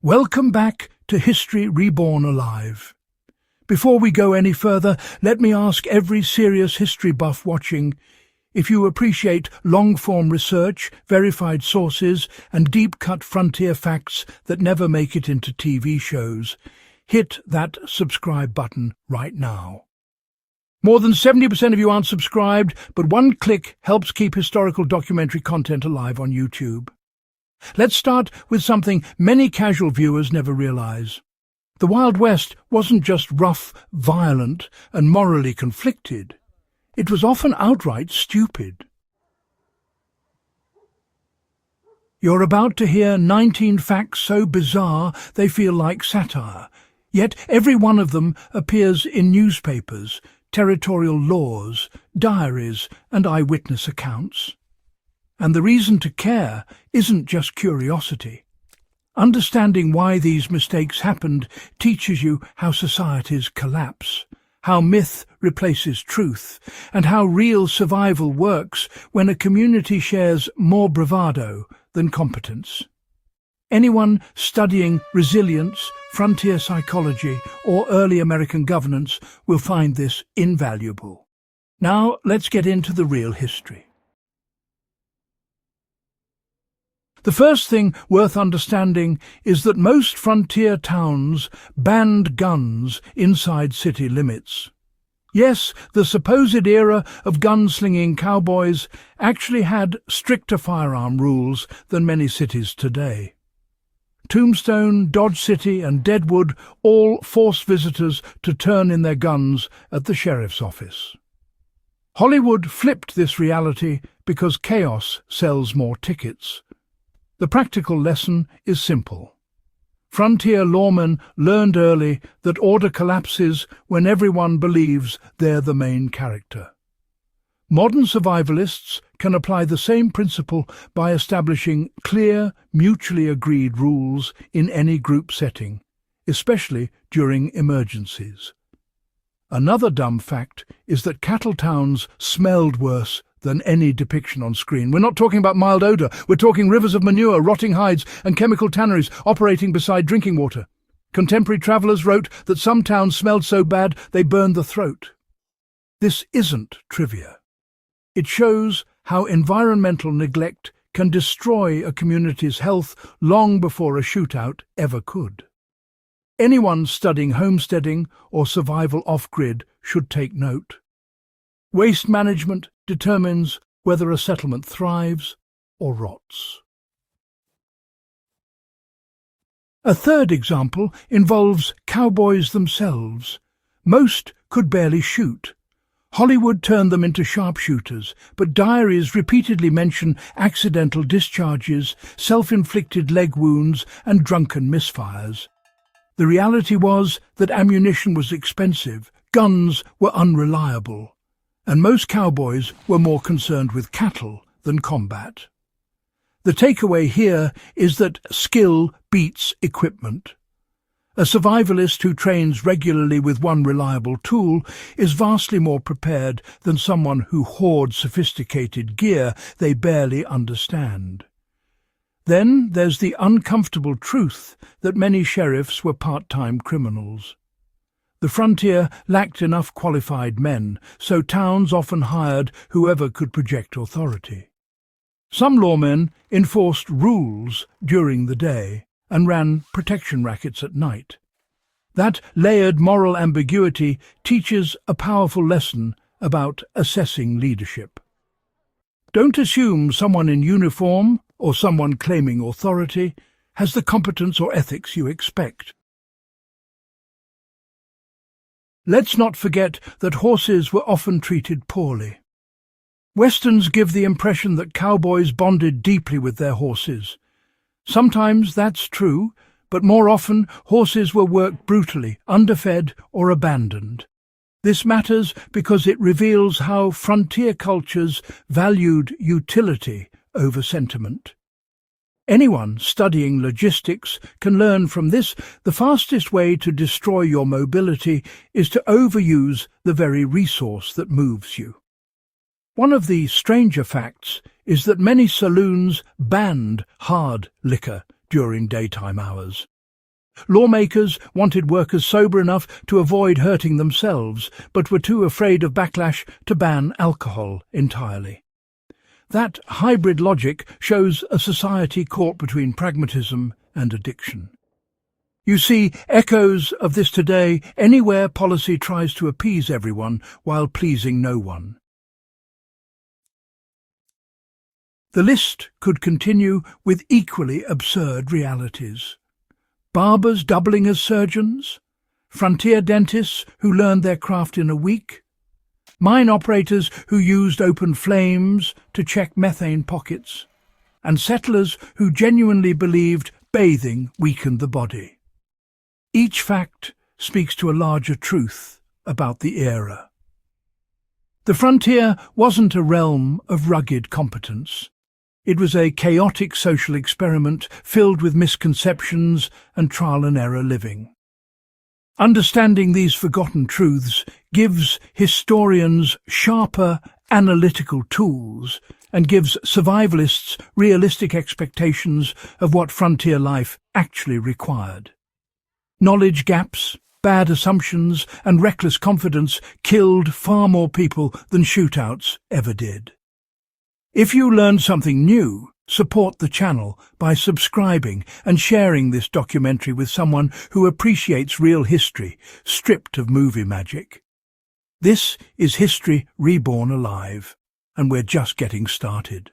Welcome back to History Reborn Alive. Before we go any further, let me ask every serious history buff watching, if you appreciate long-form research, verified sources, and deep-cut frontier facts that never make it into TV shows, hit that subscribe button right now. More than 70% of you aren't subscribed, but one click helps keep historical documentary content alive on YouTube. Let's start with something many casual viewers never realize. The Wild West wasn't just rough, violent, and morally conflicted. It was often outright stupid. You're about to hear 19 facts so bizarre they feel like satire, yet every one of them appears in newspapers, territorial laws, diaries, and eyewitness accounts. And the reason to care isn't just curiosity. Understanding why these mistakes happened teaches you how societies collapse, how myth replaces truth, and how real survival works when a community shares more bravado than competence. Anyone studying resilience, frontier psychology, or early American governance will find this invaluable. Now let's get into the real history. The first thing worth understanding is that most frontier towns banned guns inside city limits. Yes, the supposed era of gunslinging cowboys actually had stricter firearm rules than many cities today. Tombstone, Dodge City, and Deadwood all forced visitors to turn in their guns at the sheriff's office. Hollywood flipped this reality because chaos sells more tickets. The practical lesson is simple. Frontier lawmen learned early that order collapses when everyone believes they're the main character. Modern survivalists can apply the same principle by establishing clear, mutually agreed rules in any group setting, especially during emergencies. Another dumb fact is that cattle towns smelled worse than any depiction on screen. We're not talking about mild odor. We're talking rivers of manure, rotting hides, and chemical tanneries operating beside drinking water. Contemporary travelers wrote that some towns smelled so bad they burned the throat. This isn't trivia. It shows how environmental neglect can destroy a community's health long before a shootout ever could. Anyone studying homesteading or survival off-grid should take note. Waste management determines whether a settlement thrives or rots. A third example involves cowboys themselves. Most could barely shoot. Hollywood turned them into sharpshooters, but diaries repeatedly mention accidental discharges, self-inflicted leg wounds, and drunken misfires. The reality was that ammunition was expensive, guns were unreliable, and most cowboys were more concerned with cattle than combat. The takeaway here is that skill beats equipment. A survivalist who trains regularly with one reliable tool is vastly more prepared than someone who hoards sophisticated gear they barely understand. Then there's the uncomfortable truth that many sheriffs were part-time criminals. The frontier lacked enough qualified men, so towns often hired whoever could project authority. Some lawmen enforced rules during the day and ran protection rackets at night. That layered moral ambiguity teaches a powerful lesson about assessing leadership. Don't assume someone in uniform or someone claiming authority has the competence or ethics you expect. Let's not forget that horses were often treated poorly. Westerns give the impression that cowboys bonded deeply with their horses. Sometimes that's true, but more often horses were worked brutally, underfed or abandoned. This matters because it reveals how frontier cultures valued utility over sentiment. Anyone studying logistics can learn from this. The fastest way to destroy your mobility is to overuse the very resource that moves you. One of the stranger facts is that many saloons banned hard liquor during daytime hours. Lawmakers wanted workers sober enough to avoid hurting themselves, but were too afraid of backlash to ban alcohol entirely. That hybrid logic shows a society caught between pragmatism and addiction. You see echoes of this today anywhere policy tries to appease everyone while pleasing no one. The list could continue with equally absurd realities. Barbers doubling as surgeons, frontier dentists who learned their craft in a week, mine operators who used open flames to check methane pockets, and settlers who genuinely believed bathing weakened the body. Each fact speaks to a larger truth about the era. The frontier wasn't a realm of rugged competence. It was a chaotic social experiment filled with misconceptions and trial-and-error living. Understanding these forgotten truths gives historians sharper analytical tools and gives survivalists realistic expectations of what frontier life actually required. Knowledge gaps, bad assumptions, and reckless confidence killed far more people than shootouts ever did. If you learned something new, support the channel by subscribing and sharing this documentary with someone who appreciates real history, stripped of movie magic. This is History Reborn Alive, and we're just getting started.